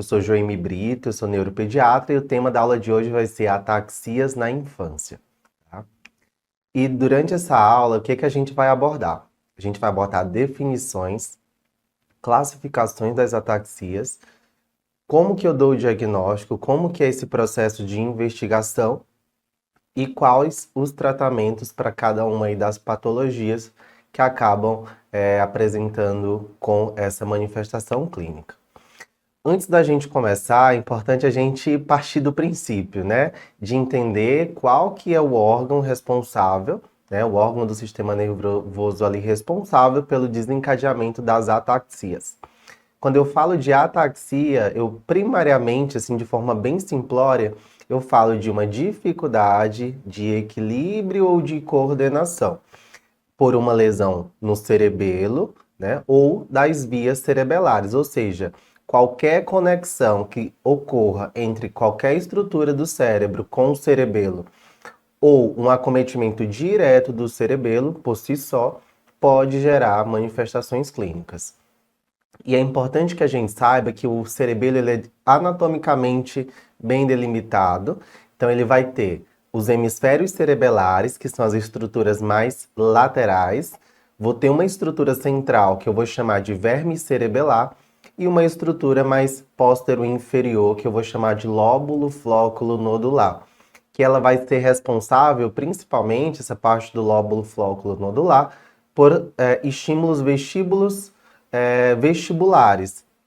Eu sou Joemi Brito, eu sou neuropediatra e o tema da aula de hoje vai ser ataxias na infância. Tá? E durante essa aula, o que a gente vai abordar? A gente vai abordar definições, classificações das ataxias, como que eu dou o diagnóstico, como que é esse processo de investigação e quais os tratamentos para cada uma aí das patologias que acabam apresentando com essa manifestação clínica. Antes da gente começar, é importante a gente partir do princípio, né? De entender qual que é o órgão responsável, né? O órgão do sistema nervoso ali responsável pelo desencadeamento das ataxias. Quando eu falo de ataxia, eu primariamente, assim, de forma bem simplória, eu falo de uma dificuldade de equilíbrio ou de coordenação por uma lesão no cerebelo, né, ou das vias cerebelares, ou seja, qualquer conexão que ocorra entre qualquer estrutura do cérebro com o cerebelo ou um acometimento direto do cerebelo por si só pode gerar manifestações clínicas. E é importante que a gente saiba que o cerebelo ele é anatomicamente bem delimitado, então ele vai ter os hemisférios cerebelares, que são as estruturas mais laterais. Vou ter uma estrutura central, que eu vou chamar de verme cerebelar, e uma estrutura mais póstero-inferior, que eu vou chamar de lóbulo flóculo nodular, que ela vai ser responsável, principalmente, essa parte do lóbulo flóculo nodular, por estímulos vestibulares,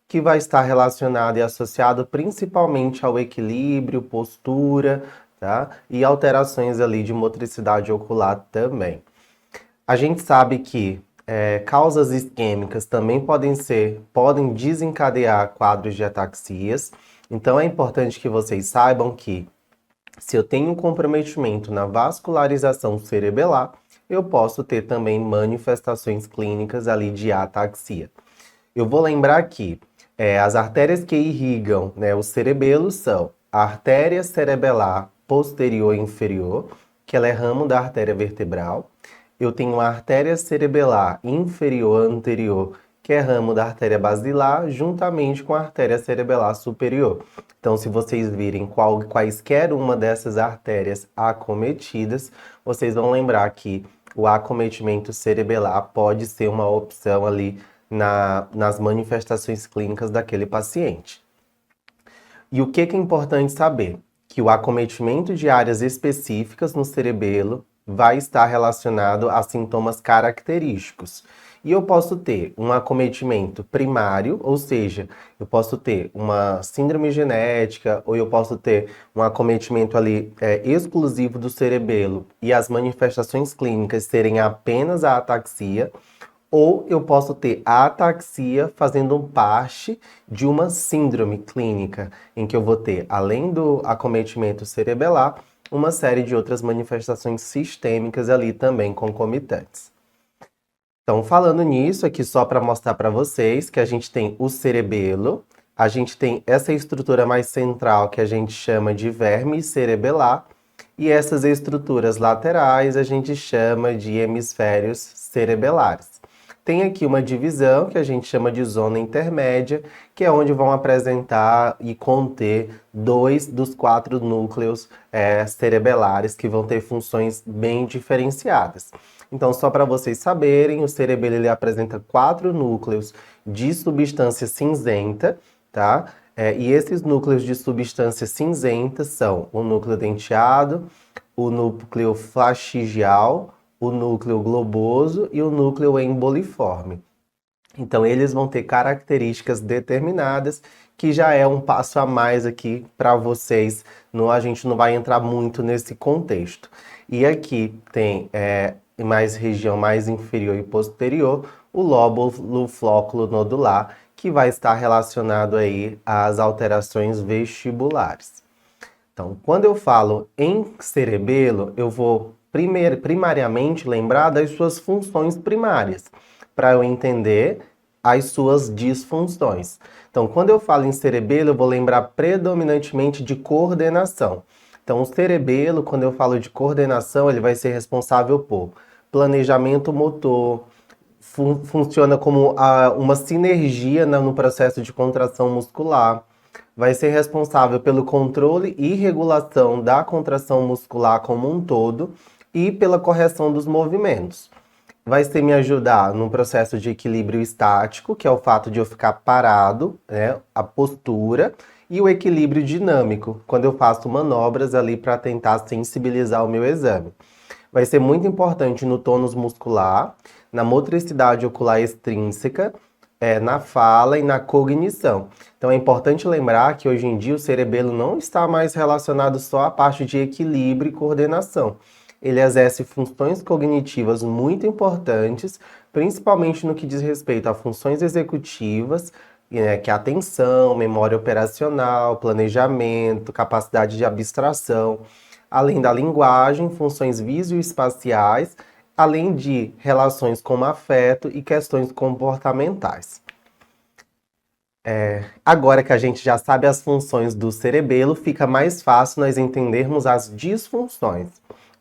que vai estar relacionado e associado principalmente ao equilíbrio, postura, tá? E alterações ali de motricidade ocular também. A gente sabe que causas isquêmicas também podem desencadear quadros de ataxias. Então é importante que vocês saibam que se eu tenho um comprometimento na vascularização cerebelar, eu posso ter também manifestações clínicas ali de ataxia. Eu vou lembrar que as artérias que irrigam, né, o cerebelo são a artéria cerebelar posterior e inferior, que ela é ramo da artéria vertebral. Eu tenho a artéria cerebelar inferior anterior, que é ramo da artéria basilar, juntamente com a artéria cerebelar superior. Então, se vocês virem quaisquer uma dessas artérias acometidas, vocês vão lembrar que o acometimento cerebelar pode ser uma opção ali nas manifestações clínicas daquele paciente. E o que é importante saber? Que o acometimento de áreas específicas no cerebelo vai estar relacionado a sintomas característicos. E eu posso ter um acometimento primário, ou seja, eu posso ter uma síndrome genética, ou eu posso ter um acometimento ali exclusivo do cerebelo e as manifestações clínicas serem apenas a ataxia, ou eu posso ter a ataxia fazendo parte de uma síndrome clínica, em que eu vou ter, além do acometimento cerebelar, uma série de outras manifestações sistêmicas ali também concomitantes. Então, falando nisso, aqui só para mostrar para vocês que a gente tem o cerebelo, a gente tem essa estrutura mais central que a gente chama de verme cerebelar, e essas estruturas laterais a gente chama de hemisférios cerebelares. Tem aqui uma divisão que a gente chama de zona intermédia, que é onde vão apresentar e conter 2 dos 4 núcleos cerebelares que vão ter funções bem diferenciadas. Então, só para vocês saberem, o cerebelo ele apresenta 4 núcleos de substância cinzenta, tá? E esses núcleos de substância cinzenta são o núcleo denteado, o núcleo fastigial, o núcleo globoso e o núcleo emboliforme. Então, eles vão ter características determinadas, que já é um passo a mais aqui para vocês. A gente não vai entrar muito nesse contexto. E aqui tem mais região mais inferior e posterior, o lóbulo flóculo nodular, que vai estar relacionado aí às alterações vestibulares. Então, quando eu falo em cerebelo, eu vou primariamente lembrar das suas funções primárias, para eu entender as suas disfunções. Então, quando eu falo em cerebelo, eu vou lembrar predominantemente de coordenação. Então, o cerebelo, quando eu falo de coordenação, ele vai ser responsável por planejamento motor, funciona como uma sinergia no processo de contração muscular, vai ser responsável pelo controle e regulação da contração muscular como um todo e pela correção dos movimentos. Vai ser me ajudar no processo de equilíbrio estático, que é o fato de eu ficar parado, né, a postura, e o equilíbrio dinâmico, quando eu faço manobras ali para tentar sensibilizar o meu exame. Vai ser muito importante no tônus muscular, na motricidade ocular extrínseca, na fala e na cognição. Então é importante lembrar que hoje em dia o cerebelo não está mais relacionado só à parte de equilíbrio e coordenação. Ele exerce funções cognitivas muito importantes, principalmente no que diz respeito a funções executivas, que é atenção, memória operacional, planejamento, capacidade de abstração, além da linguagem, funções visoespaciais, além de relações como afeto e questões comportamentais. Agora que a gente já sabe as funções do cerebelo, fica mais fácil nós entendermos as disfunções.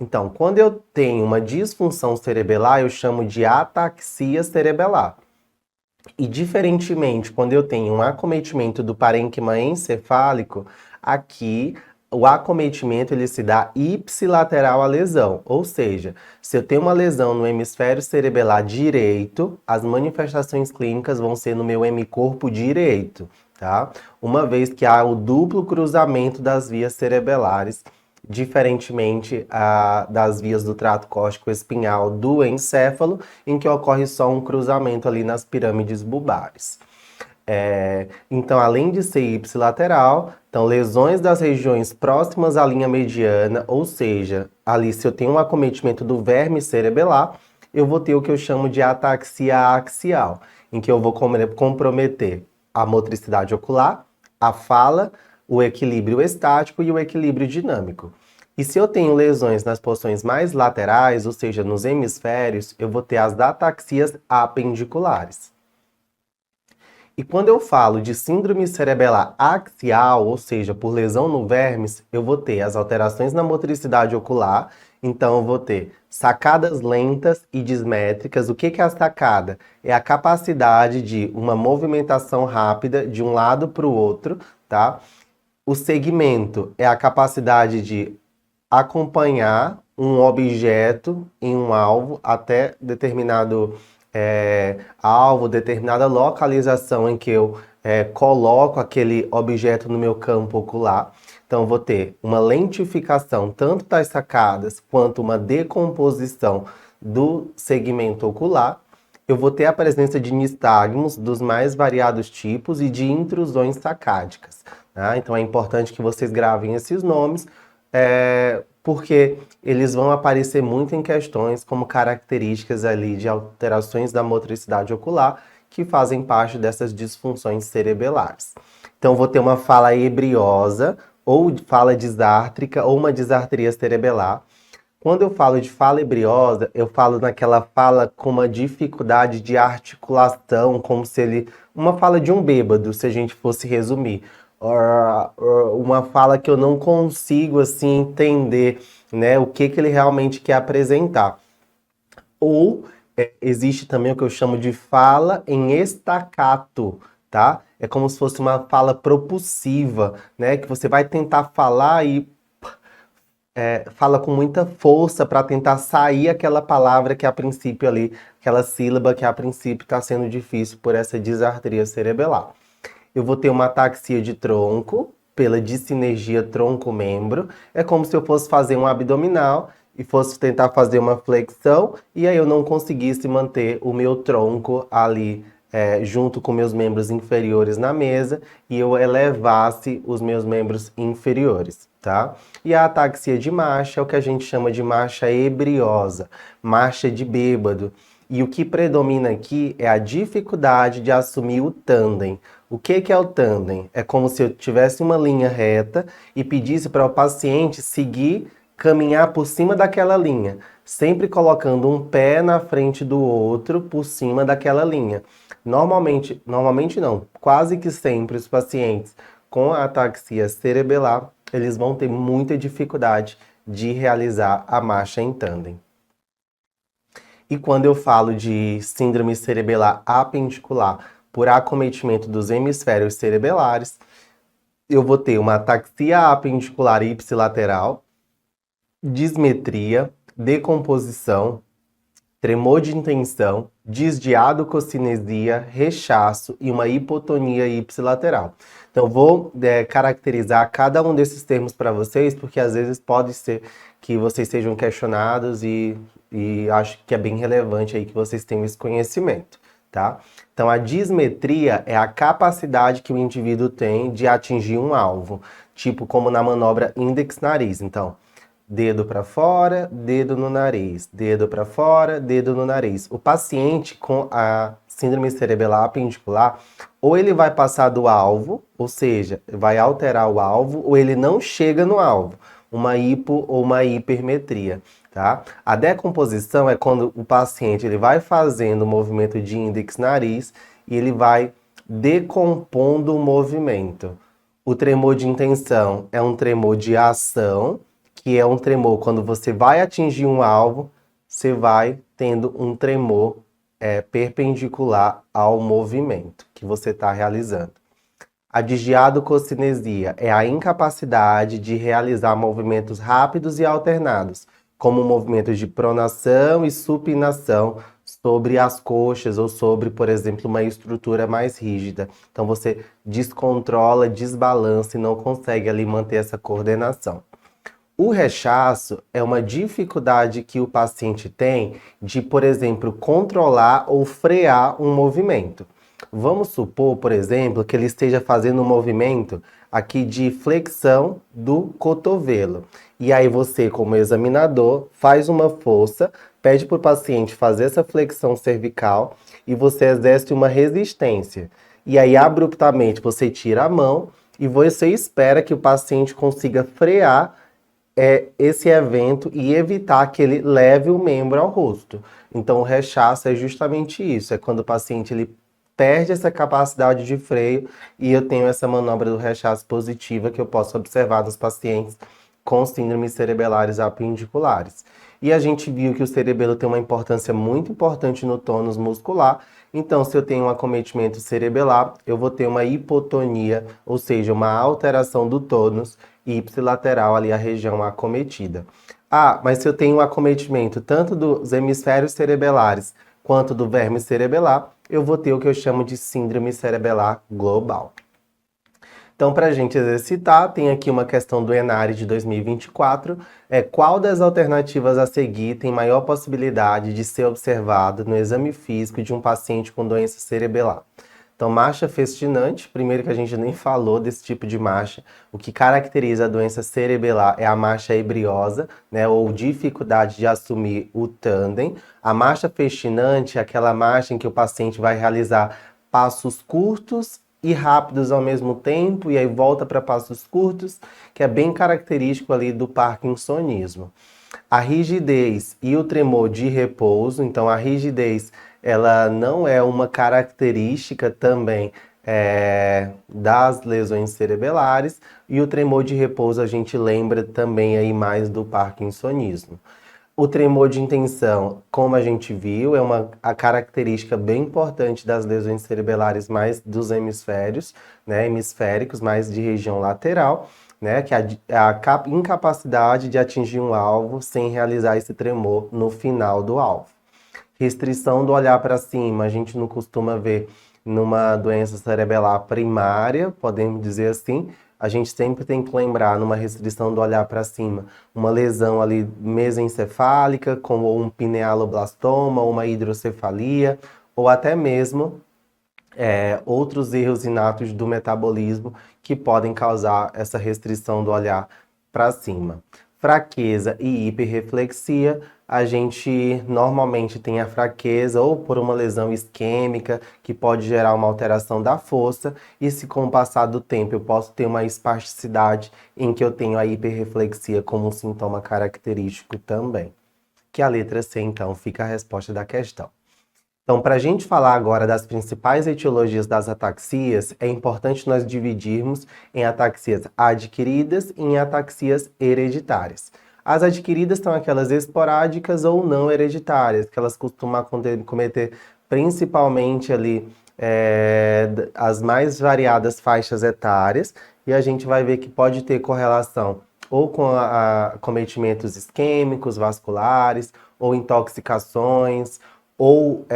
Então, quando eu tenho uma disfunção cerebelar, eu chamo de ataxia cerebelar. E, diferentemente, quando eu tenho um acometimento do parênquima encefálico, aqui o acometimento ele se dá ipsilateral à lesão, ou seja, se eu tenho uma lesão no hemisfério cerebelar direito, as manifestações clínicas vão ser no meu hemicorpo direito, tá? Uma vez que há o duplo cruzamento das vias cerebelares, diferentemente das vias do trato córtico espinhal do encéfalo, em que ocorre só um cruzamento ali nas pirâmides bulbares. Então, além de ser ipsilateral, então lesões das regiões próximas à linha mediana, ou seja, ali se eu tenho um acometimento do verme cerebelar, eu vou ter o que eu chamo de ataxia axial, em que eu vou comprometer a motricidade ocular, a fala, o equilíbrio estático e o equilíbrio dinâmico. E se eu tenho lesões nas porções mais laterais, ou seja, nos hemisférios, eu vou ter as ataxias apendiculares. E quando eu falo de síndrome cerebelar axial, ou seja, por lesão no vermes, eu vou ter as alterações na motricidade ocular, então eu vou ter sacadas lentas e dismétricas. O que é a sacada? É a capacidade de uma movimentação rápida de um lado para o outro, tá? O segmento é a capacidade de acompanhar um objeto em um alvo até determinado alvo, determinada localização em que eu coloco aquele objeto no meu campo ocular. Então, eu vou ter uma lentificação tanto das sacadas quanto uma decomposição do segmento ocular. Eu vou ter a presença de nistagmos dos mais variados tipos e de intrusões sacádicas. Tá? Então, é importante que vocês gravem esses nomes, porque eles vão aparecer muito em questões como características ali de alterações da motricidade ocular que fazem parte dessas disfunções cerebelares. Então, vou ter uma fala ebriosa, ou fala disártrica, ou uma disartria cerebelar. Quando eu falo de fala ebriosa, eu falo naquela fala com uma dificuldade de articulação, como se ele... Uma fala de um bêbado, se a gente fosse resumir. Uma fala que eu não consigo, assim, entender, né, o que ele realmente quer apresentar. Ou existe também o que eu chamo de fala em estacato, tá? É como se fosse uma fala propulsiva, né? Que você vai tentar falar e fala com muita força para tentar sair aquela palavra que a princípio ali, aquela sílaba que a princípio está sendo difícil por essa disartria cerebelar. Eu vou ter uma ataxia de tronco, pela dissinergia tronco-membro. É como se eu fosse fazer um abdominal e fosse tentar fazer uma flexão, e aí eu não conseguisse manter o meu tronco ali junto com meus membros inferiores na mesa, e eu elevasse os meus membros inferiores, tá? E a ataxia de marcha é o que a gente chama de marcha ebriosa, marcha de bêbado. E o que predomina aqui é a dificuldade de assumir o tandem. O que é o tandem? É como se eu tivesse uma linha reta e pedisse para o paciente seguir, caminhar por cima daquela linha, sempre colocando um pé na frente do outro por cima daquela linha. Normalmente não, quase que sempre os pacientes com ataxia cerebelar, eles vão ter muita dificuldade de realizar a marcha em tandem. E quando eu falo de síndrome cerebelar apendicular por acometimento dos hemisférios cerebelares, eu vou ter uma ataxia apendicular ipsilateral, dismetria, decomposição, tremor de intenção, desdiado cocinesia, rechaço e uma hipotonia ipsilateral. Então, vou caracterizar cada um desses termos para vocês, porque às vezes pode ser que vocês sejam questionados e acho que é bem relevante aí que vocês tenham esse conhecimento, tá? Então, a dismetria é a capacidade que o indivíduo tem de atingir um alvo, tipo como na manobra index-nariz. Então, dedo para fora, dedo no nariz, dedo para fora, dedo no nariz. O paciente com a síndrome cerebelar apendicular, ou ele vai passar do alvo, ou seja, vai alterar o alvo, ou ele não chega no alvo, uma hipo ou uma hipermetria, tá? A decomposição é quando o paciente ele vai fazendo o movimento de índex-nariz e ele vai decompondo o movimento. O tremor de intenção é um tremor de ação, que é um tremor quando você vai atingir um alvo, você vai tendo um tremor perpendicular ao movimento que você está realizando. A digiadococinesia é a incapacidade de realizar movimentos rápidos e alternados, como movimentos de pronação e supinação sobre as coxas ou sobre, por exemplo, uma estrutura mais rígida. Então você descontrola, desbalança e não consegue ali manter essa coordenação. O rechaço é uma dificuldade que o paciente tem de, por exemplo, controlar ou frear um movimento. Vamos supor, por exemplo, que ele esteja fazendo um movimento aqui de flexão do cotovelo. E aí você, como examinador, faz uma força, pede para o paciente fazer essa flexão cervical e você exerce uma resistência. E aí, abruptamente, você tira a mão e você espera que o paciente consiga frear esse evento e evitar que ele leve o membro ao rosto. Então, o rechaço é justamente isso, é quando o paciente ele perde essa capacidade de freio e eu tenho essa manobra do rechaço positiva que eu posso observar nos pacientes com síndromes cerebelares apendiculares. E a gente viu que o cerebelo tem uma importância muito importante no tônus muscular. Então, se eu tenho um acometimento cerebelar, eu vou ter uma hipotonia, ou seja, uma alteração do tônus ipsilateral ali, a região acometida. Ah, mas se eu tenho um acometimento tanto dos hemisférios cerebelares quanto do verme cerebelar, eu vou ter o que eu chamo de síndrome cerebelar global. Então, para a gente exercitar, tem aqui uma questão do ENARE de 2024. Qual das alternativas a seguir tem maior possibilidade de ser observado no exame físico de um paciente com doença cerebelar? Então, marcha festinante, primeiro que a gente nem falou desse tipo de marcha. O que caracteriza a doença cerebelar é a marcha ebriosa, né, ou dificuldade de assumir o tandem. A marcha festinante é aquela marcha em que o paciente vai realizar passos curtos e rápidos ao mesmo tempo, e aí volta para passos curtos, que é bem característico ali do parkinsonismo. A rigidez e o tremor de repouso, então a rigidez ela não é uma característica também das lesões cerebelares, e o tremor de repouso a gente lembra também aí mais do parkinsonismo. O tremor de intenção, como a gente viu, é a característica bem importante das lesões cerebelares mais dos hemisférios, né, hemisféricos, mais de região lateral, né, que é a incapacidade de atingir um alvo sem realizar esse tremor no final do alvo. Restrição do olhar para cima, a gente não costuma ver numa doença cerebelar primária, podemos dizer assim. A gente sempre tem que lembrar, numa restrição do olhar para cima, uma lesão ali mesencefálica, como um pinealoblastoma, uma hidrocefalia, ou até mesmo outros erros inatos do metabolismo que podem causar essa restrição do olhar para cima. Fraqueza e hiperreflexia, a gente normalmente tem a fraqueza ou por uma lesão isquêmica que pode gerar uma alteração da força, e se com o passar do tempo eu posso ter uma espasticidade em que eu tenho a hiperreflexia como um sintoma característico também. Que a letra C, então, fica a resposta da questão. Então, para a gente falar agora das principais etiologias das ataxias, é importante nós dividirmos em ataxias adquiridas e em ataxias hereditárias. As adquiridas são aquelas esporádicas ou não hereditárias, que elas costumam cometer principalmente ali as mais variadas faixas etárias, e a gente vai ver que pode ter correlação ou com cometimentos isquêmicos, vasculares, ou intoxicações, ou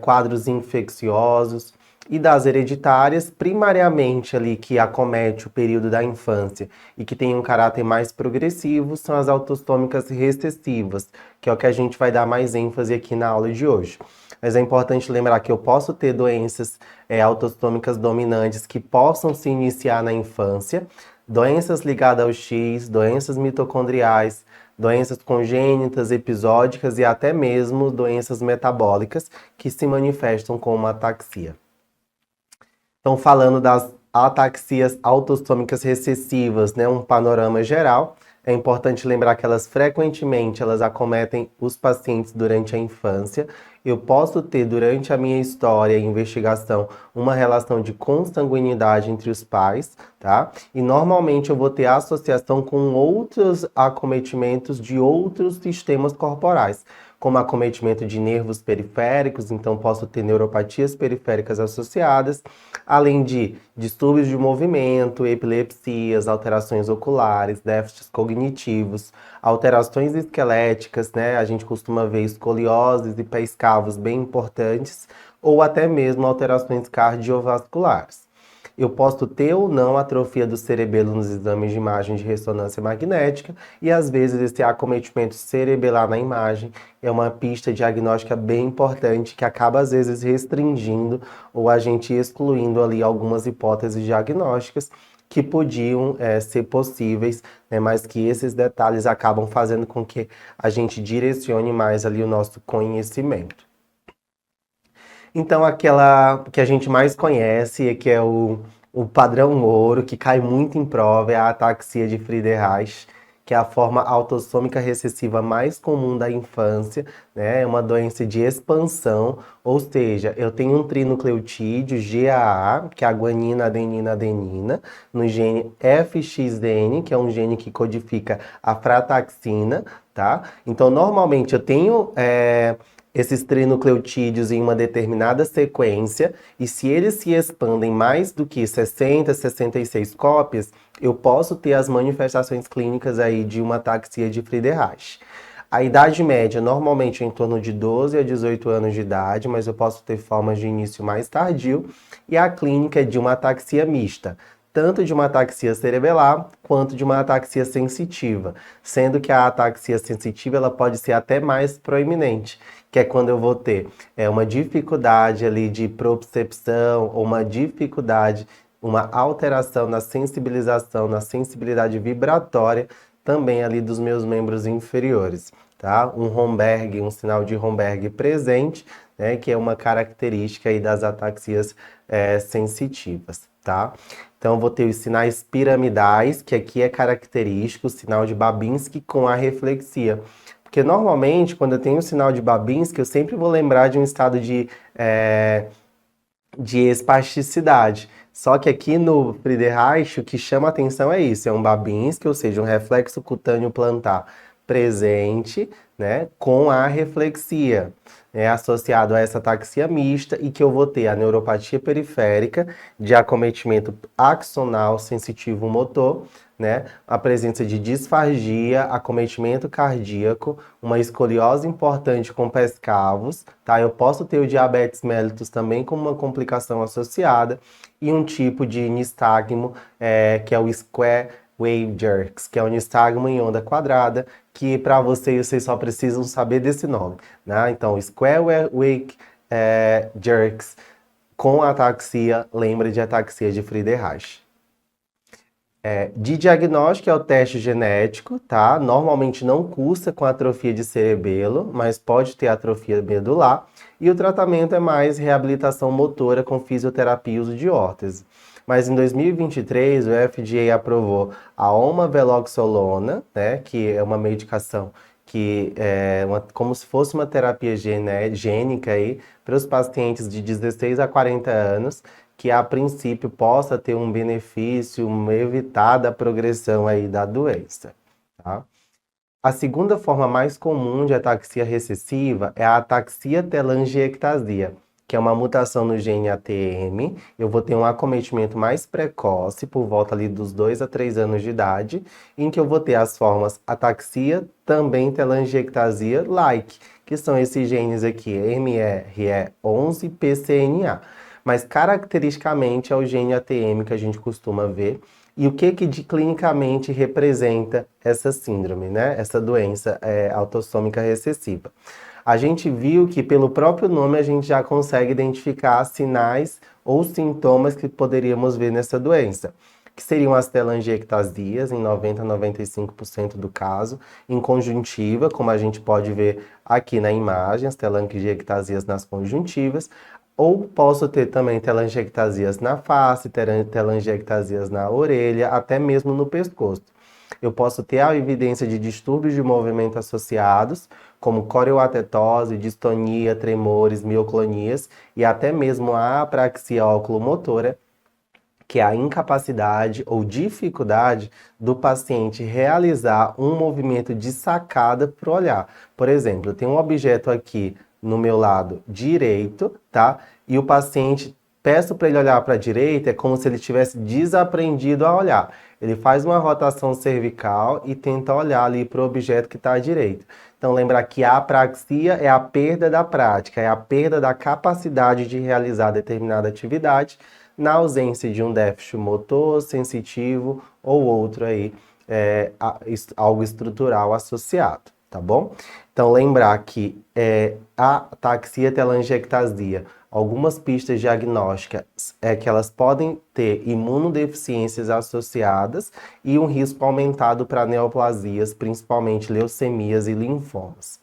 quadros infecciosos. E das hereditárias, primariamente ali que acomete o período da infância e que tem um caráter mais progressivo, são as autossômicas recessivas, que é o que a gente vai dar mais ênfase aqui na aula de hoje. Mas é importante lembrar que eu posso ter doenças autossômicas dominantes que possam se iniciar na infância, doenças ligadas ao X, doenças mitocondriais, doenças congênitas, episódicas e até mesmo doenças metabólicas que se manifestam com uma ataxia. Então, falando das ataxias autossômicas recessivas, né, um panorama geral, é importante lembrar que elas frequentemente elas acometem os pacientes durante a infância. Eu posso ter, durante a minha história e investigação, uma relação de consanguinidade entre os pais, tá? E normalmente eu vou ter associação com outros acometimentos de outros sistemas corporais, como acometimento de nervos periféricos, então posso ter neuropatias periféricas associadas, além de distúrbios de movimento, epilepsias, alterações oculares, déficits cognitivos, alterações esqueléticas, né? A gente costuma ver escolioses e pés cavos bem importantes, ou até mesmo alterações cardiovasculares. Eu posso ter ou não atrofia do cerebelo nos exames de imagem de ressonância magnética e às vezes esse acometimento cerebelar na imagem é uma pista diagnóstica bem importante que acaba às vezes restringindo ou a gente excluindo ali algumas hipóteses diagnósticas que podiam ser possíveis, né, mas que esses detalhes acabam fazendo com que a gente direcione mais ali o nosso conhecimento. Então, aquela que a gente mais conhece, que é o padrão ouro, que cai muito em prova, é a ataxia de Friedreich, que é a forma autossômica recessiva mais comum da infância, né? É uma doença de expansão, ou seja, eu tenho um trinucleotídeo GAA, que é a guanina, adenina, adenina, no gene FXN, que é um gene que codifica a frataxina, tá? Então, normalmente eu tenho esses trinucleotídeos em uma determinada sequência, e se eles se expandem mais do que 60, 66 cópias, eu posso ter as manifestações clínicas aí de uma ataxia de Friedreich. A idade média normalmente é em torno de 12 a 18 anos de idade, mas eu posso ter formas de início mais tardio, e a clínica é de uma ataxia mista, tanto de uma ataxia cerebelar quanto de uma ataxia sensitiva, sendo que a ataxia sensitiva ela pode ser até mais proeminente, que é quando eu vou ter uma dificuldade ali de propriocepção, ou uma dificuldade, uma alteração na sensibilização, na sensibilidade vibratória, também ali dos meus membros inferiores, tá? Um Romberg, um sinal de Romberg presente, né, que é uma característica aí das ataxias sensitivas, tá? Então, vou ter os sinais piramidais, que aqui é característico, o sinal de Babinski com a reflexia. Porque normalmente, quando eu tenho o sinal de Babinski, eu sempre vou lembrar de um estado de espasticidade. Só que aqui no Friedreich, o que chama atenção é isso, é um Babinski, ou seja, um reflexo cutâneo plantar presente, né, com a reflexia, associado a essa ataxia mista, e que eu vou ter a neuropatia periférica de acometimento axonal sensitivo motor, né, a presença de disfagia, acometimento cardíaco, uma escoliose importante com pés cavos, tá? Eu posso ter o diabetes mellitus também como uma complicação associada, e um tipo de nistagmo, que é o square wave jerks, que é um nistagmo em onda quadrada, que para vocês só precisam saber desse nome, né? Então, square wave jerks com ataxia, lembra de ataxia de Friedreich. De diagnóstico é o teste genético, tá? Normalmente não cursa com atrofia de cerebelo, mas pode ter atrofia medular. E o tratamento é mais reabilitação motora com fisioterapia e uso de órtese. Mas em 2023, o FDA aprovou a omaveloxolona, né? Que é uma medicação que é como se fosse uma terapia gênica aí para os pacientes de 16 a 40 anos, que a princípio possa ter um benefício, evitar a progressão aí da doença, tá? A segunda forma mais comum de ataxia recessiva é a ataxia telangiectasia, que é uma mutação no gene ATM. Eu vou ter um acometimento mais precoce, por volta ali dos 2 a 3 anos de idade, em que eu vou ter as formas ataxia, também telangiectasia-like, que são esses genes aqui, MRE11 e PCNA. Mas caracteristicamente é o gene ATM que a gente costuma ver. E o que clinicamente representa essa síndrome, né? Essa doença autossômica recessiva? A gente viu que pelo próprio nome a gente já consegue identificar sinais ou sintomas que poderíamos ver nessa doença, que seriam as telangiectasias, em 90 a 95% do caso, em conjuntiva, como a gente pode ver aqui na imagem, as telangiectasias nas conjuntivas, ou posso ter também telangiectasias na face, telangiectasias na orelha, até mesmo no pescoço. Eu posso ter a evidência de distúrbios de movimento associados, como coreoatetose, distonia, tremores, mioclonias e até mesmo a apraxia oculomotora, que é a incapacidade ou dificuldade do paciente realizar um movimento de sacada para o olhar. Por exemplo, eu tenho um objeto aqui no meu lado direito, tá? E o paciente, peço para ele olhar para a direita, é como se ele tivesse desaprendido a olhar. Ele faz uma rotação cervical e tenta olhar ali para o objeto que está à direita. Então, lembrar que a apraxia é a perda da prática, é a perda da capacidade de realizar determinada atividade na ausência de um déficit motor, sensitivo ou outro aí, algo estrutural associado, tá bom? Então, lembrar que a ataxia telangiectasia, algumas pistas diagnósticas é que elas podem ter imunodeficiências associadas e um risco aumentado para neoplasias, principalmente leucemias e linfomas.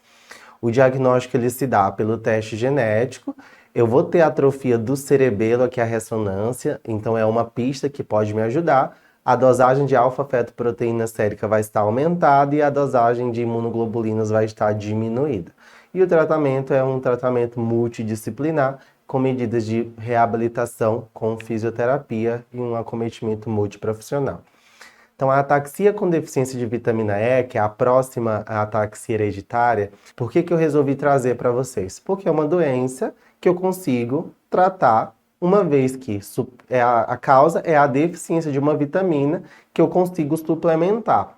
O diagnóstico ele se dá pelo teste genético. Eu vou ter atrofia do cerebelo, que é a ressonância, então é uma pista que pode me ajudar. A dosagem de alfa-fetoproteína sérica vai estar aumentada e a dosagem de imunoglobulinas vai estar diminuída. E o tratamento é um tratamento multidisciplinar, com medidas de reabilitação, com fisioterapia e um acometimento multiprofissional. Então, a ataxia com deficiência de vitamina E, que é a próxima ataxia hereditária, por que eu resolvi trazer para vocês? Porque é uma doença que eu consigo tratar, uma vez que a causa é a deficiência de uma vitamina que eu consigo suplementar.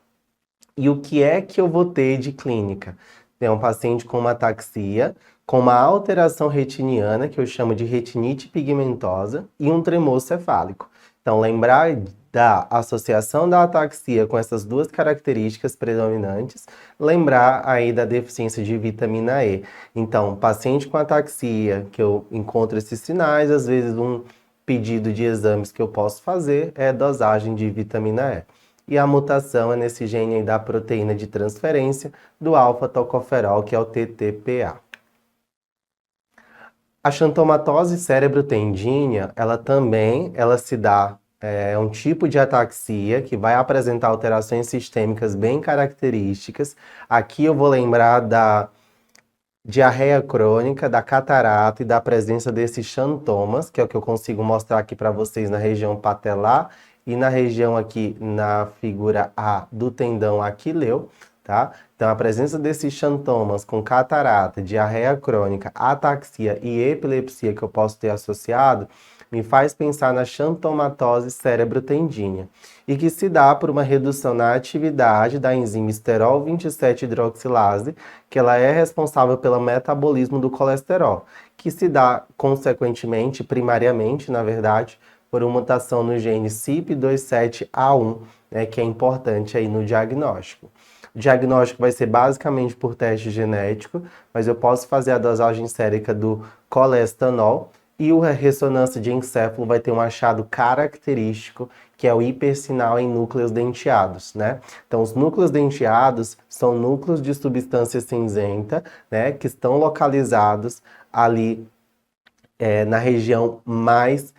E o que é que eu vou ter de clínica? É um paciente com uma ataxia, com uma alteração retiniana, que eu chamo de retinite pigmentosa, e um tremor cefálico. Então, lembrar da associação da ataxia com essas duas características predominantes, lembrar aí da deficiência de vitamina E. Então, paciente com ataxia, que eu encontro esses sinais, às vezes um pedido de exames que eu posso fazer é dosagem de vitamina E. E a mutação é nesse gene aí da proteína de transferência do alfa-tocoferol, que é o TTPA. A xantomatose cérebro-tendínea, ela se dá, é um tipo de ataxia que vai apresentar alterações sistêmicas bem características. Aqui eu vou lembrar da diarreia crônica, da catarata e da presença desses xantomas, que é o que eu consigo mostrar aqui para vocês na região patelar e na região aqui na figura A do tendão aquileu, tá? Então, a presença desses xantomas com catarata, diarreia crônica, ataxia e epilepsia que eu posso ter associado, me faz pensar na xantomatose cérebro-tendínea, e que se dá por uma redução na atividade da enzima esterol 27-hidroxilase, que ela é responsável pelo metabolismo do colesterol, que se dá, consequentemente, primariamente, na verdade, por uma mutação no gene CYP27A1, né, que é importante aí no diagnóstico. O diagnóstico vai ser basicamente por teste genético, mas eu posso fazer a dosagem sérica do colestanol e a ressonância de encéfalo vai ter um achado característico, que é o hipersinal em núcleos denteados, né? Então, os núcleos denteados são núcleos de substância cinzenta, né, que estão localizados ali na região mais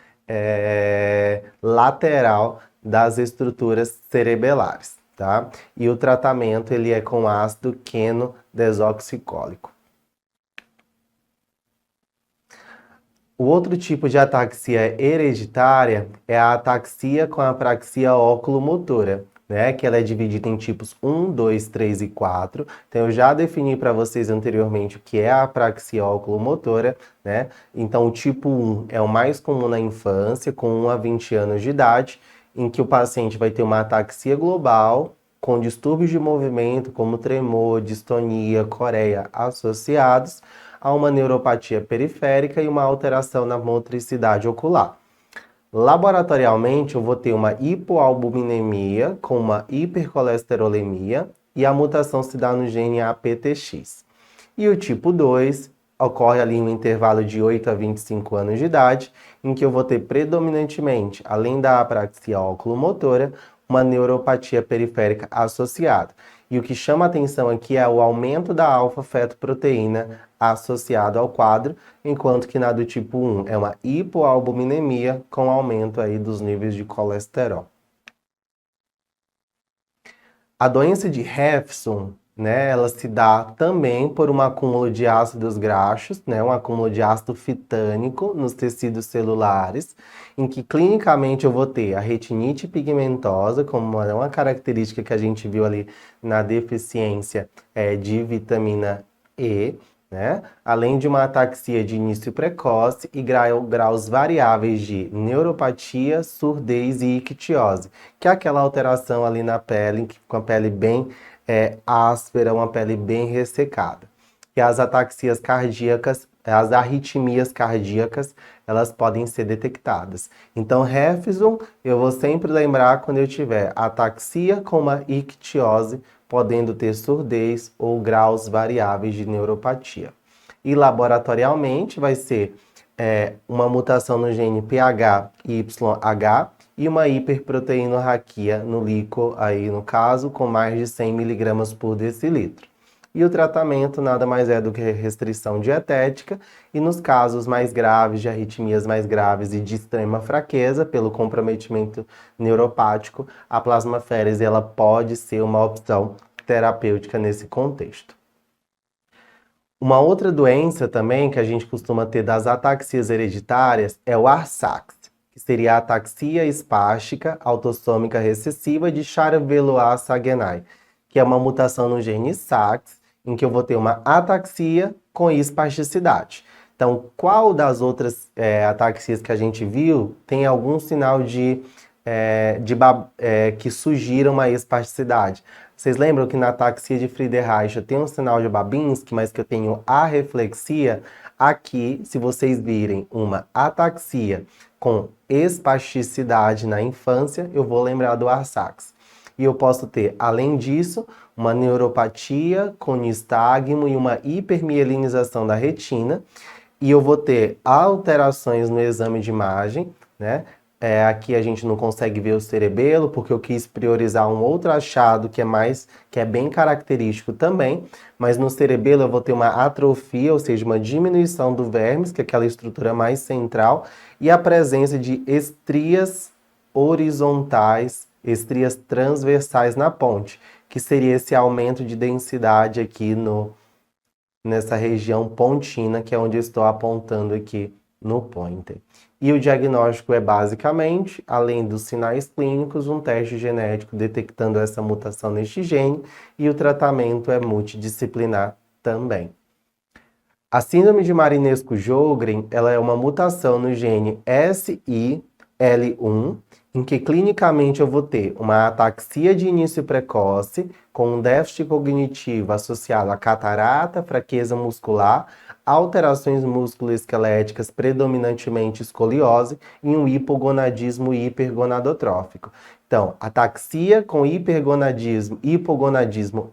lateral das estruturas cerebelares, tá? E o tratamento ele é com ácido queno-desoxicólico. O outro tipo de ataxia hereditária é a ataxia com apraxia oculomotora. né, que ela é dividida em tipos 1, 2, 3 e 4. Então, eu já defini para vocês anteriormente o que é a apraxia oculomotora, né? Então, o tipo 1 é o mais comum na infância, com 1 a 20 anos de idade, em que o paciente vai ter uma ataxia global, com distúrbios de movimento, como tremor, distonia, coreia, associados a uma neuropatia periférica e uma alteração na motricidade ocular. Laboratorialmente, eu vou ter uma hipoalbuminemia com uma hipercolesterolemia e a mutação se dá no gene APTX. E o tipo 2 ocorre ali no intervalo de 8 a 25 anos de idade, em que eu vou ter predominantemente, além da apraxia oculomotora, uma neuropatia periférica associada. E o que chama atenção aqui é o aumento da alfa-fetoproteína associado ao quadro, enquanto que na do tipo 1 é uma hipoalbuminemia com aumento aí dos níveis de colesterol. A doença de Refsum, né, ela se dá também por um acúmulo de ácidos graxos, né, um acúmulo de ácido fitânico nos tecidos celulares, em que clinicamente eu vou ter a retinite pigmentosa, como uma característica que a gente viu ali na deficiência de vitamina E, né? Além de uma ataxia de início precoce e graus variáveis de neuropatia, surdez e ictiose, que é aquela alteração ali na pele, com a pele bem áspera, uma pele bem ressecada. E as ataxias cardíacas, as arritmias cardíacas, elas podem ser detectadas. Então, Refsum, eu vou sempre lembrar quando eu tiver ataxia com uma ictiose, podendo ter surdez ou graus variáveis de neuropatia. E laboratorialmente vai ser uma mutação no gene PHYH e uma hiperproteinorraquia no líquido, aí no caso, com mais de 100 mg por decilitro. E o tratamento nada mais é do que restrição dietética e nos casos mais graves, de arritmias mais graves e de extrema fraqueza pelo comprometimento neuropático, a plasmaférese ela pode ser uma opção terapêutica nesse contexto. Uma outra doença também que a gente costuma ter das ataxias hereditárias é o ARSAX, que seria a ataxia espástica autossômica recessiva de Charlevoix-Saguenay, que é uma mutação no gene SAX, em que eu vou ter uma ataxia com espasticidade. Então, qual das outras ataxias que a gente viu tem algum sinal que sugira uma espasticidade? Vocês lembram que na ataxia de Friedreich eu tenho um sinal de Babinski, mas que eu tenho arreflexia? Aqui, se vocês virem uma ataxia com espasticidade na infância, eu vou lembrar do ARSAX. E eu posso ter, além disso, uma neuropatia com nistagmo e uma hipermielinização da retina. E eu vou ter alterações no exame de imagem, né? Aqui a gente não consegue ver o cerebelo, porque eu quis priorizar um outro achado que é bem característico também, mas no cerebelo eu vou ter uma atrofia, ou seja, uma diminuição do vermes, que é aquela estrutura mais central, e a presença de estrias horizontais, estrias transversais na ponte, que seria esse aumento de densidade aqui nessa região pontina, que é onde eu estou apontando aqui no pointer. E o diagnóstico é basicamente, além dos sinais clínicos, um teste genético detectando essa mutação neste gene, e o tratamento é multidisciplinar também. A síndrome de Marinesco-Sjögren, ela é uma mutação no gene SIL1, em que clinicamente eu vou ter uma ataxia de início precoce, com um déficit cognitivo associado a catarata, fraqueza muscular, alterações musculoesqueléticas, predominantemente escoliose, e um hipogonadismo hipergonadotrófico. Então, ataxia com hipogonadismo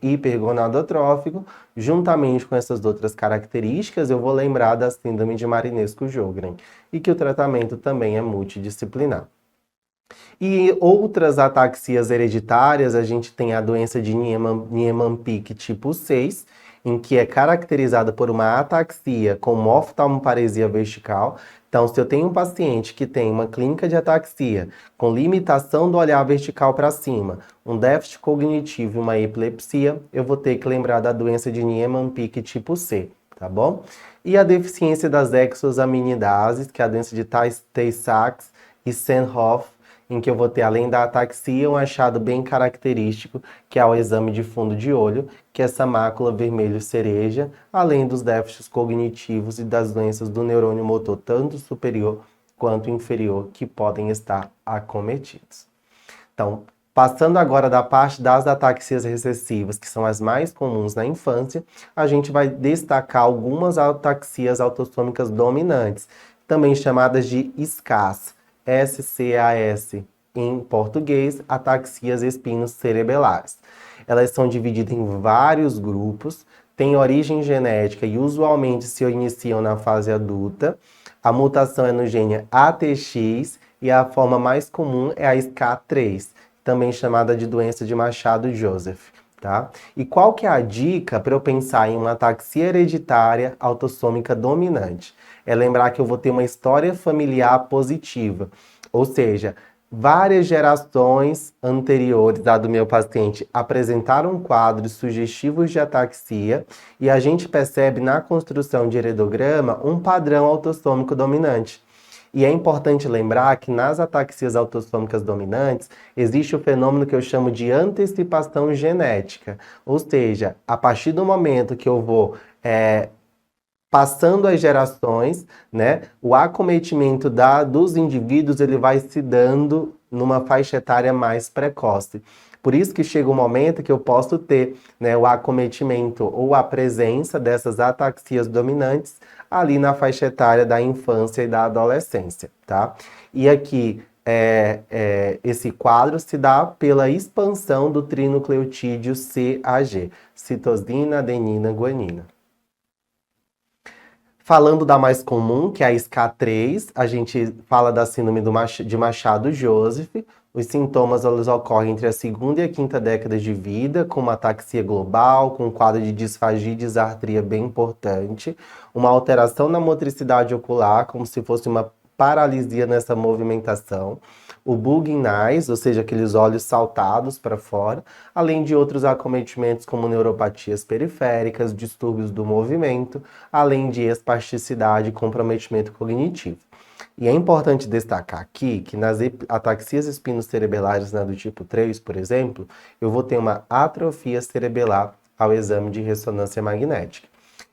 hipergonadotrófico, juntamente com essas outras características, eu vou lembrar da síndrome de Marinesco-Sjögren, e que o tratamento também é multidisciplinar. E outras ataxias hereditárias, a gente tem a doença de Niemann-Pick tipo 6, em que é caracterizada por uma ataxia com oftalmoparesia vertical. Então, se eu tenho um paciente que tem uma clínica de ataxia com limitação do olhar vertical para cima, um déficit cognitivo e uma epilepsia, eu vou ter que lembrar da doença de Niemann-Pick tipo C, tá bom? E a deficiência das exosaminidases, que é a doença de Tay-Sachs e Senhoff, em que eu vou ter, além da ataxia, um achado bem característico, que é o exame de fundo de olho, que é essa mácula vermelho cereja, além dos déficits cognitivos e das doenças do neurônio motor, tanto superior quanto inferior, que podem estar acometidos. Então, passando agora da parte das ataxias recessivas, que são as mais comuns na infância, a gente vai destacar algumas ataxias autossômicas dominantes, também chamadas de SCAS, SCAS em português, ataxias espinocerebelares. Elas são divididas em vários grupos, têm origem genética e usualmente se iniciam na fase adulta. A mutação é no gene ATX e a forma mais comum é a SCA3, também chamada de doença de Machado-Joseph, tá? E qual que é a dica para eu pensar em uma ataxia hereditária autossômica dominante? É lembrar que eu vou ter uma história familiar positiva, ou seja, várias gerações anteriores à do meu paciente apresentaram quadros sugestivos de ataxia e a gente percebe na construção de heredograma um padrão autossômico dominante. E é importante lembrar que nas ataxias autossômicas dominantes existe o fenômeno que eu chamo de antecipação genética. Ou seja, a partir do momento que eu vou passando as gerações, né, o acometimento dos indivíduos ele vai se dando numa faixa etária mais precoce. Por isso que chega um momento que eu posso ter, né, o acometimento ou a presença dessas ataxias dominantes ali na faixa etária da infância e da adolescência, tá? E aqui, esse quadro se dá pela expansão do trinucleotídeo CAG, citosina, adenina, guanina. Falando da mais comum, que é a SCA3, a gente fala da síndrome de Machado-Joseph. Os sintomas eles ocorrem entre a segunda e a quinta década de vida, com uma ataxia global, com um quadro de disfagia e disartria bem importante, uma alteração na motricidade ocular, como se fosse uma paralisia nessa movimentação, o bugging eyes, ou seja, aqueles olhos saltados para fora, além de outros acometimentos como neuropatias periféricas, distúrbios do movimento, além de espasticidade e comprometimento cognitivo. E é importante destacar aqui que nas ataxias espinocerebelares, né, do tipo 3, por exemplo, eu vou ter uma atrofia cerebelar ao exame de ressonância magnética.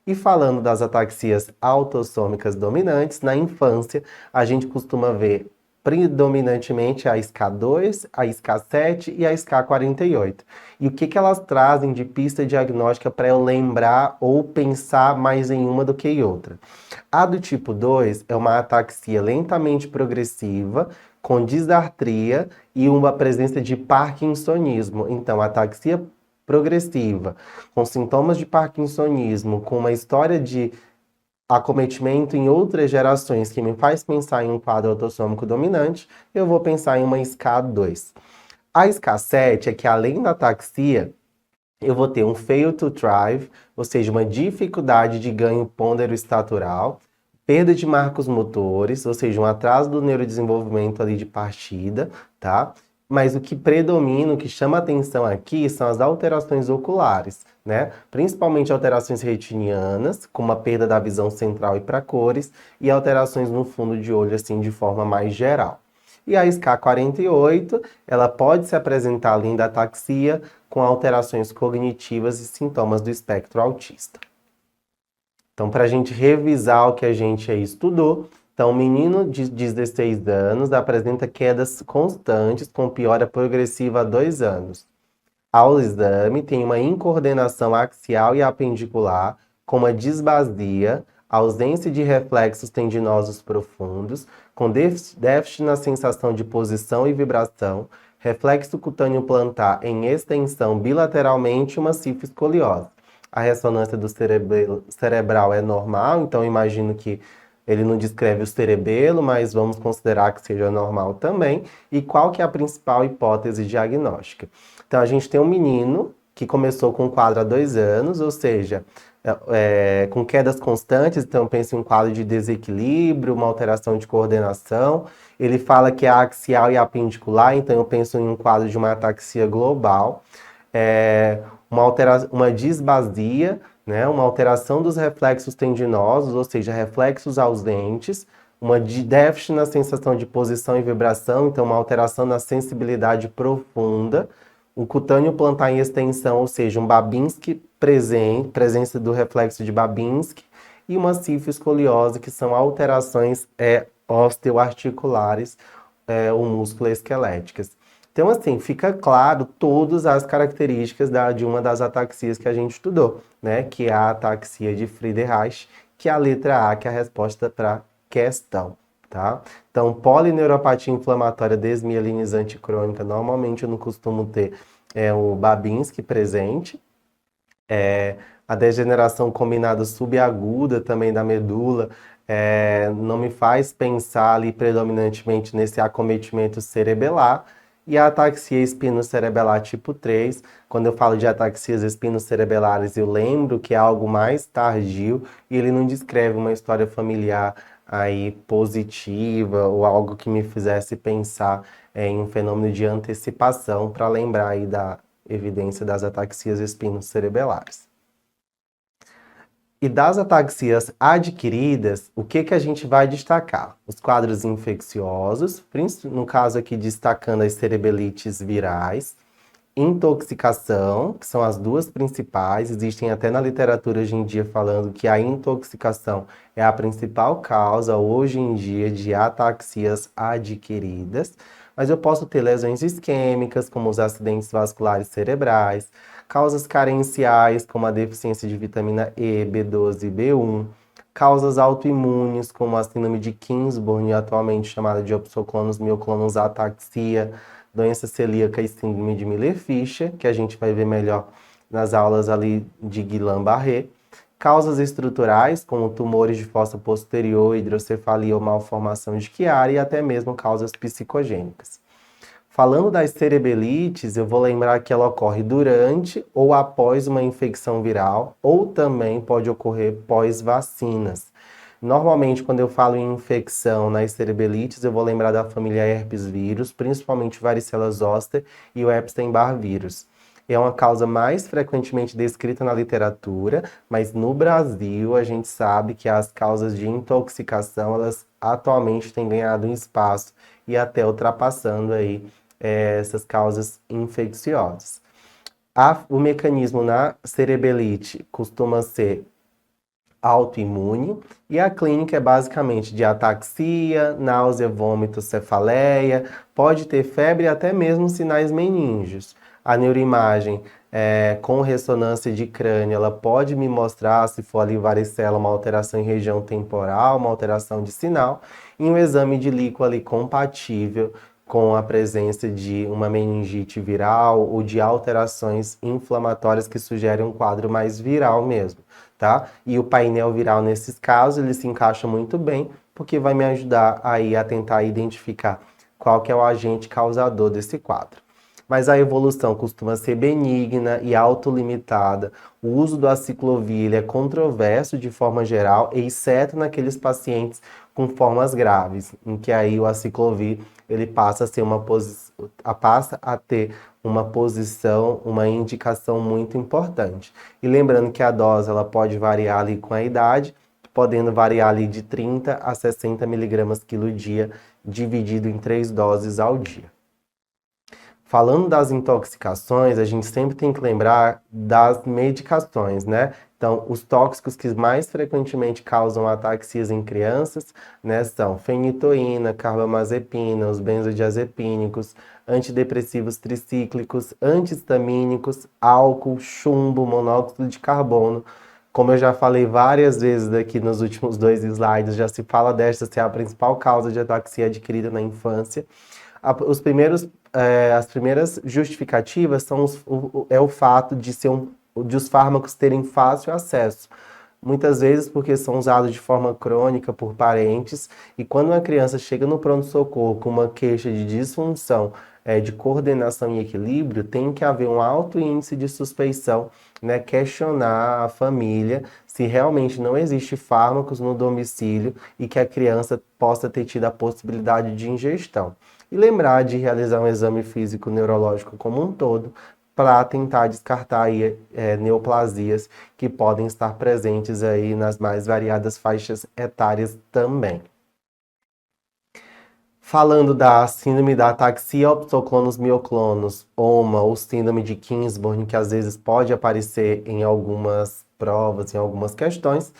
E falando das ataxias autossômicas dominantes, na infância a gente costuma ver predominantemente a SCA2, a SCA7 e a SCA48. E o que elas trazem de pista diagnóstica para eu lembrar ou pensar mais em uma do que em outra? A do tipo 2 é uma ataxia lentamente progressiva, com disartria e uma presença de parkinsonismo. Então, a ataxia progressiva, com sintomas de parkinsonismo, com uma história de acometimento em outras gerações que me faz pensar em um quadro autossômico dominante, eu vou pensar em uma SCA2. A SCA7 é que, além da ataxia, eu vou ter um fail to thrive, ou seja, uma dificuldade de ganho pondero-estatural, perda de marcos motores, ou seja, um atraso do neurodesenvolvimento ali de partida, tá? Mas o que predomina, o que chama atenção aqui são as alterações oculares, né? Principalmente alterações retinianas, como a perda da visão central e para cores, e alterações no fundo de olho, assim, de forma mais geral. E a SCA48, ela pode se apresentar além da ataxia, com alterações cognitivas e sintomas do espectro autista. Então, para a gente revisar o que a gente aí estudou, então, um menino de 16 anos apresenta quedas constantes com piora progressiva há 2 anos. Ao exame, tem uma incoordenação axial e apendicular, com uma disbasia, ausência de reflexos tendinosos profundos, com déficit na sensação de posição e vibração, reflexo cutâneo plantar em extensão bilateralmente e uma cifescoliose. A ressonância do cerebral é normal, então imagino que ele não descreve o cerebelo, mas vamos considerar que seja normal também. E qual que é a principal hipótese diagnóstica? Então, a gente tem um menino que começou com um quadro há 2 anos, ou seja, com quedas constantes, então penso em um quadro de desequilíbrio, uma alteração de coordenação. Ele fala que é axial e apendicular, então eu penso em um quadro de uma ataxia global. Uma disbasia, né, uma alteração dos reflexos tendinosos, ou seja, reflexos ausentes, uma déficit na sensação de posição e vibração, então uma alteração na sensibilidade profunda, um cutâneo plantar em extensão, ou seja, um Babinski presença do reflexo de Babinski, e uma cifoescoliose, que são alterações osteoarticulares ou músculo-esqueléticas. Então, assim, fica claro todas as características de uma das ataxias que a gente estudou, né? Que é a ataxia de Friedreich, que é a letra A, que é a resposta para a questão, tá? Então, polineuropatia inflamatória desmielinizante crônica, normalmente eu não costumo ter o Babinski presente. A degeneração combinada subaguda também da medula não me faz pensar ali predominantemente nesse acometimento cerebelar. E a ataxia espinocerebelar tipo 3, quando eu falo de ataxias espinocerebelares, eu lembro que é algo mais tardio e ele não descreve uma história familiar aí positiva ou algo que me fizesse pensar em um fenômeno de antecipação para lembrar aí da evidência das ataxias espinocerebelares. E das ataxias adquiridas, o que a gente vai destacar? Os quadros infecciosos, no caso aqui destacando as cerebelites virais, intoxicação, que são as duas principais, existem até na literatura hoje em dia falando que a intoxicação é a principal causa hoje em dia de ataxias adquiridas, mas eu posso ter lesões isquêmicas, como os acidentes vasculares cerebrais, causas carenciais, como a deficiência de vitamina E, B12 e B1, causas autoimunes, como a síndrome de Kingsburn, atualmente chamada de opsoclonos mioclonos ataxia, doença celíaca e síndrome de Miller-Fisher, que a gente vai ver melhor nas aulas ali de Guillain-Barré. Causas estruturais, como tumores de fossa posterior, hidrocefalia ou malformação de Chiari, e até mesmo causas psicogênicas. Falando das cerebelites, eu vou lembrar que ela ocorre durante ou após uma infecção viral, ou também pode ocorrer pós-vacinas. Normalmente, quando eu falo em infecção nas cerebelites, eu vou lembrar da família herpes vírus, principalmente varicela zoster e o Epstein-Barr vírus. É uma causa mais frequentemente descrita na literatura, mas no Brasil a gente sabe que as causas de intoxicação, elas atualmente têm ganhado um espaço e até ultrapassando aí essas causas infecciosas. O mecanismo na cerebelite costuma ser autoimune e a clínica é basicamente de ataxia, náusea, vômito, cefaleia, pode ter febre e até mesmo sinais meníngeos. A neuroimagem com ressonância de crânio, ela pode me mostrar, se for ali varicela, uma alteração em região temporal, uma alteração de sinal, e um exame de líquido ali compatível com a presença de uma meningite viral ou de alterações inflamatórias que sugerem um quadro mais viral mesmo, tá? E o painel viral, nesses casos, ele se encaixa muito bem, porque vai me ajudar aí a tentar identificar qual que é o agente causador desse quadro. Mas a evolução costuma ser benigna e autolimitada. O uso do aciclovir é controverso de forma geral, exceto naqueles pacientes com formas graves, em que aí o aciclovir ele passa a ter uma posição, uma indicação muito importante. E lembrando que a dose ela pode variar ali com a idade, podendo variar ali de 30 a 60 miligramas quilo dia, dividido em 3 doses ao dia. Falando das intoxicações, a gente sempre tem que lembrar das medicações, né? Então, os tóxicos que mais frequentemente causam ataxias em crianças, né, são fenitoína, carbamazepina, os benzodiazepínicos, antidepressivos tricíclicos, antihistamínicos, álcool, chumbo, monóxido de carbono. Como eu já falei várias vezes aqui nos últimos 2 slides, já se fala desta ser a principal causa de ataxia adquirida na infância. As primeiras justificativas são o fato de os fármacos terem fácil acesso. Muitas vezes porque são usados de forma crônica por parentes, e quando uma criança chega no pronto-socorro com uma queixa de disfunção de coordenação e equilíbrio, tem que haver um alto índice de suspeição, né, questionar a família se realmente não existe fármacos no domicílio e que a criança possa ter tido a possibilidade de ingestão. E lembrar de realizar um exame físico neurológico como um todo, para tentar descartar aí, neoplasias que podem estar presentes aí nas mais variadas faixas etárias também. Falando da síndrome da ataxia opsoclonos mioclonos, OMA, ou síndrome de Kingsborn, que às vezes pode aparecer em algumas provas, em algumas questões,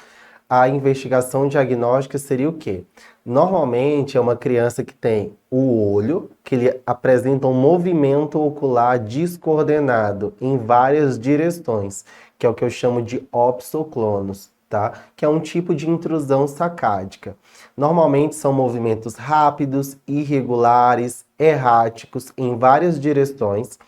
a investigação diagnóstica seria o quê? Normalmente é uma criança que tem o olho, que ele apresenta um movimento ocular descoordenado em várias direções, que é o que eu chamo de opsoclonos, tá? Que é um tipo de intrusão sacádica. Normalmente são movimentos rápidos, irregulares, erráticos, em várias direções.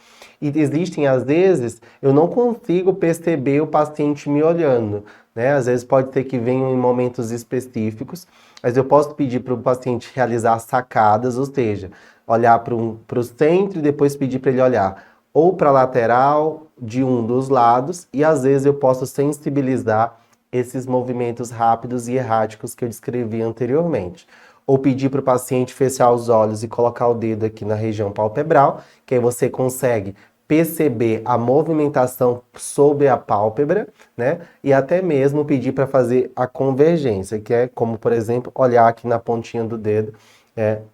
E existem, às vezes, eu não consigo perceber o paciente me olhando, né? Às vezes pode ser que venham em momentos específicos, mas eu posso pedir para o paciente realizar sacadas, ou seja, olhar para o centro e depois pedir para ele olhar ou para a lateral de um dos lados, e às vezes eu posso sensibilizar esses movimentos rápidos e erráticos que eu descrevi anteriormente. Ou pedir para o paciente fechar os olhos e colocar o dedo aqui na região palpebral, que aí você consegue perceber a movimentação sobre a pálpebra, né? E até mesmo pedir para fazer a convergência, que é como, por exemplo, olhar aqui na pontinha do dedo,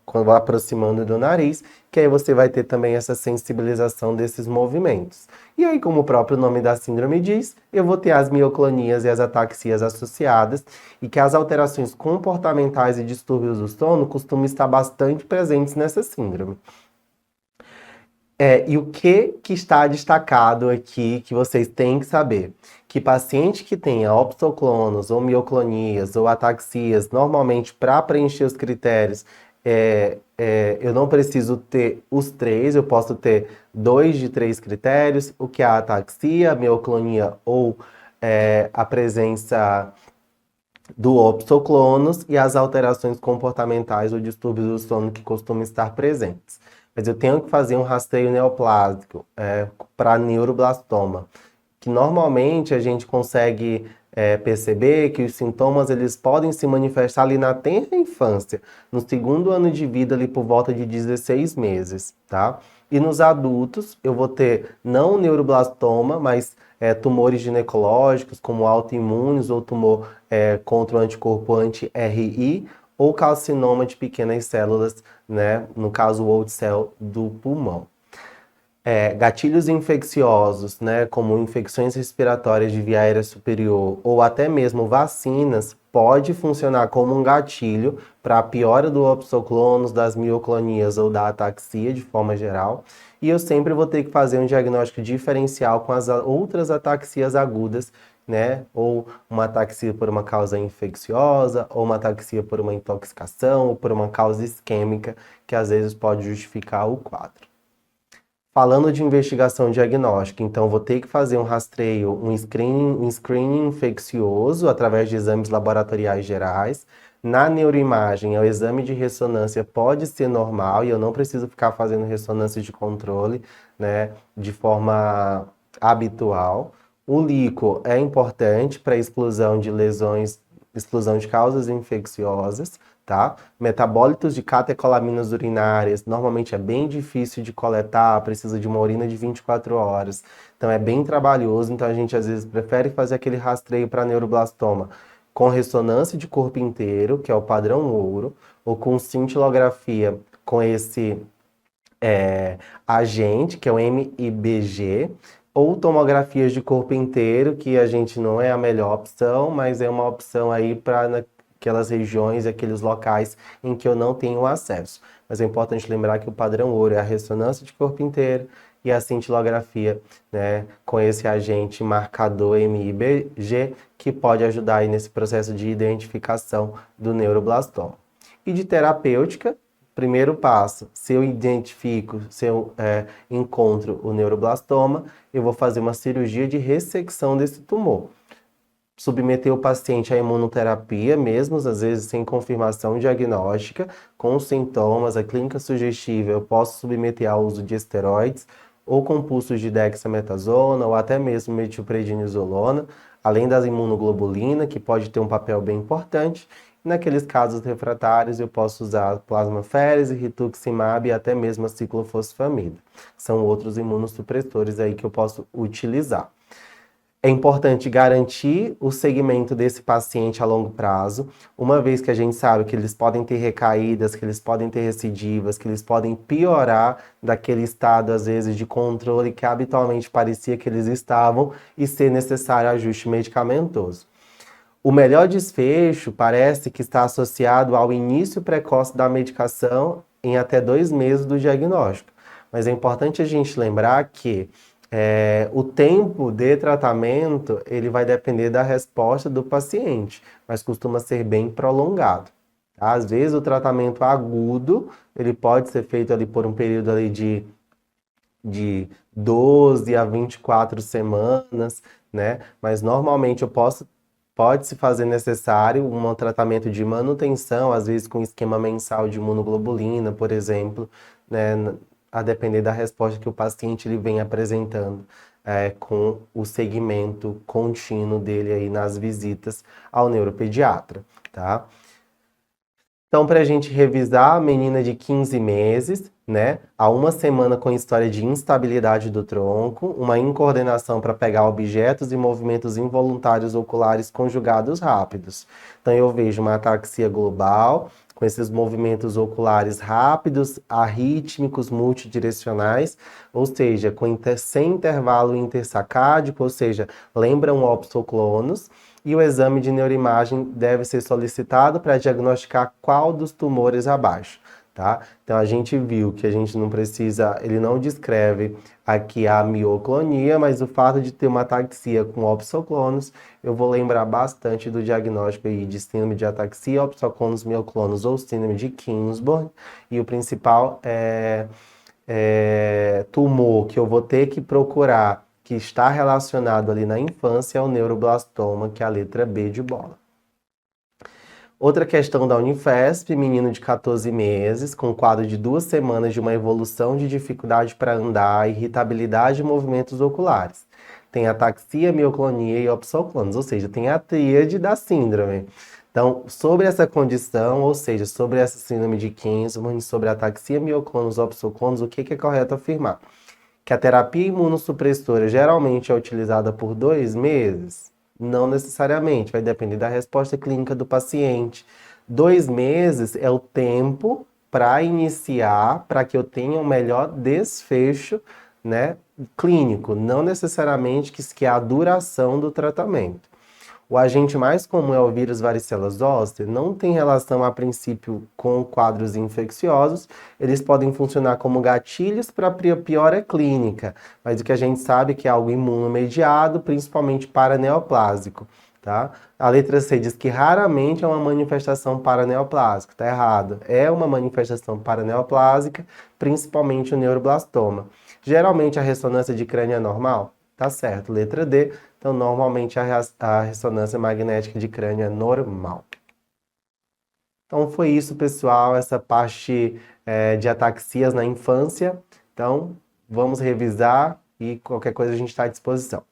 quando vai aproximando do nariz, que aí você vai ter também essa sensibilização desses movimentos. E aí, como o próprio nome da síndrome diz, eu vou ter as mioclonias e as ataxias associadas, e que as alterações comportamentais e distúrbios do sono costumam estar bastante presentes nessa síndrome. E o que está destacado aqui que vocês têm que saber? Que paciente que tenha opsoclonos, ou mioclonias, ou ataxias, normalmente para preencher os critérios, eu não preciso ter os três, eu posso ter 2 de 3 critérios, o que é a ataxia, a mioclonia ou a presença do opsoclonos e as alterações comportamentais ou distúrbios do sono que costumam estar presentes. Mas eu tenho que fazer um rastreio neoplásico para neuroblastoma, que normalmente a gente consegue perceber que os sintomas eles podem se manifestar ali na tenra infância, no segundo ano de vida, ali por volta de 16 meses, tá? E nos adultos, eu vou ter não neuroblastoma, mas tumores ginecológicos, como autoimunes ou tumor contra o anticorpo anti-RI, ou carcinoma de pequenas células, né? No caso, o old cell do pulmão. Gatilhos infecciosos, né, como infecções respiratórias de via aérea superior ou até mesmo vacinas, pode funcionar como um gatilho para a piora do opsoclonos, das mioclonias ou da ataxia de forma geral. E eu sempre vou ter que fazer um diagnóstico diferencial com as outras ataxias agudas, né, ou uma ataxia por uma causa infecciosa, ou uma ataxia por uma intoxicação, ou por uma causa isquêmica, que às vezes pode justificar o quadro. Falando de investigação diagnóstica, então vou ter que fazer um rastreio, um screening infeccioso através de exames laboratoriais gerais. Na neuroimagem, o exame de ressonância pode ser normal e eu não preciso ficar fazendo ressonância de controle, né, de forma habitual. O líquor é importante para a exclusão de lesões, exclusão de causas infecciosas. Tá? Metabólitos de catecolaminas urinárias, normalmente é bem difícil de coletar, precisa de uma urina de 24 horas. Então é bem trabalhoso, então a gente às vezes prefere fazer aquele rastreio para neuroblastoma com ressonância de corpo inteiro, que é o padrão ouro, ou com cintilografia com esse agente, que é o MIBG, ou tomografias de corpo inteiro, que a gente não é a melhor opção, mas é uma opção aí para aquelas regiões, aqueles locais em que eu não tenho acesso. Mas é importante lembrar que o padrão ouro é a ressonância de corpo inteiro e a cintilografia, né, com esse agente marcador MIBG, que pode ajudar aí nesse processo de identificação do neuroblastoma. E de terapêutica, primeiro passo, se eu identifico, se eu encontro o neuroblastoma, eu vou fazer uma cirurgia de ressecção desse tumor. Submeter o paciente à imunoterapia, mesmo às vezes sem confirmação diagnóstica, com sintomas, a clínica sugestiva, eu posso submeter ao uso de esteroides ou compulsos de dexametasona ou até mesmo metilprednisolona, além das imunoglobulina, que pode ter um papel bem importante. E naqueles casos refratários, eu posso usar plasmaférese, rituximab e até mesmo a ciclofosfamida. São outros imunossupressores aí que eu posso utilizar. É importante garantir o segmento desse paciente a longo prazo, uma vez que a gente sabe que eles podem ter recaídas, que eles podem ter recidivas, que eles podem piorar daquele estado, às vezes, de controle que habitualmente parecia que eles estavam e ser necessário ajuste medicamentoso. O melhor desfecho parece que está associado ao início precoce da medicação em até 2 meses do diagnóstico. Mas é importante a gente lembrar que o tempo de tratamento ele vai depender da resposta do paciente, mas costuma ser bem prolongado. Tá? Às vezes o tratamento agudo ele pode ser feito ali por um período ali de 12 a 24 semanas, né? Mas normalmente pode-se fazer necessário um tratamento de manutenção, às vezes com esquema mensal de imunoglobulina, por exemplo, né? A depender da resposta que o paciente ele vem apresentando com o segmento contínuo dele aí nas visitas ao neuropediatra, tá? Então, para a gente revisar, a menina de 15 meses, né? Há 1 semana com história de instabilidade do tronco, uma incoordenação para pegar objetos e movimentos involuntários oculares conjugados rápidos. Então, eu vejo uma ataxia global, com esses movimentos oculares rápidos, arrítmicos, multidirecionais, ou seja, sem intervalo intersacádico, ou seja, lembra um opsoclonos, e o exame de neuroimagem deve ser solicitado para diagnosticar qual dos tumores abaixo, tá? Então a gente viu que a gente não precisa, ele não descreve aqui a mioclonia, mas o fato de ter uma ataxia com opsoclonos, eu vou lembrar bastante do diagnóstico aí de síndrome de ataxia, opsoclonos mioclonos ou síndrome de Kingsborn, e o principal tumor que eu vou ter que procurar que está relacionado ali na infância é o neuroblastoma, que é a letra B de bola. Outra questão da Unifesp, menino de 14 meses, com quadro de 2 semanas de uma evolução de dificuldade para andar, irritabilidade e movimentos oculares. Tem ataxia, mioclonia e opsoclonos, ou seja, tem a tríade da síndrome. Então, sobre essa condição, ou seja, sobre essa síndrome de Kingsman, sobre ataxia, mioclonos, opsoclonos, o que é correto afirmar? Que a terapia imunossupressora geralmente é utilizada por 2 meses? Não necessariamente, vai depender da resposta clínica do paciente. 2 meses é o tempo para iniciar, para que eu tenha um melhor desfecho, né, clínico, não necessariamente que é a duração do tratamento. O agente mais comum é o vírus varicela zoster, não tem relação a princípio com quadros infecciosos, eles podem funcionar como gatilhos para piora clínica, mas o que a gente sabe é que é algo imunomediado, principalmente paraneoplásico, tá? A letra C diz que raramente é uma manifestação paraneoplásica, tá errado. É uma manifestação paraneoplásica, principalmente o neuroblastoma. Geralmente a ressonância de crânio é normal? Tá certo, letra D. Então, normalmente a ressonância magnética de crânio é normal. Então, foi isso, pessoal, essa parte de ataxias na infância. Então, vamos revisar e qualquer coisa a gente está à disposição.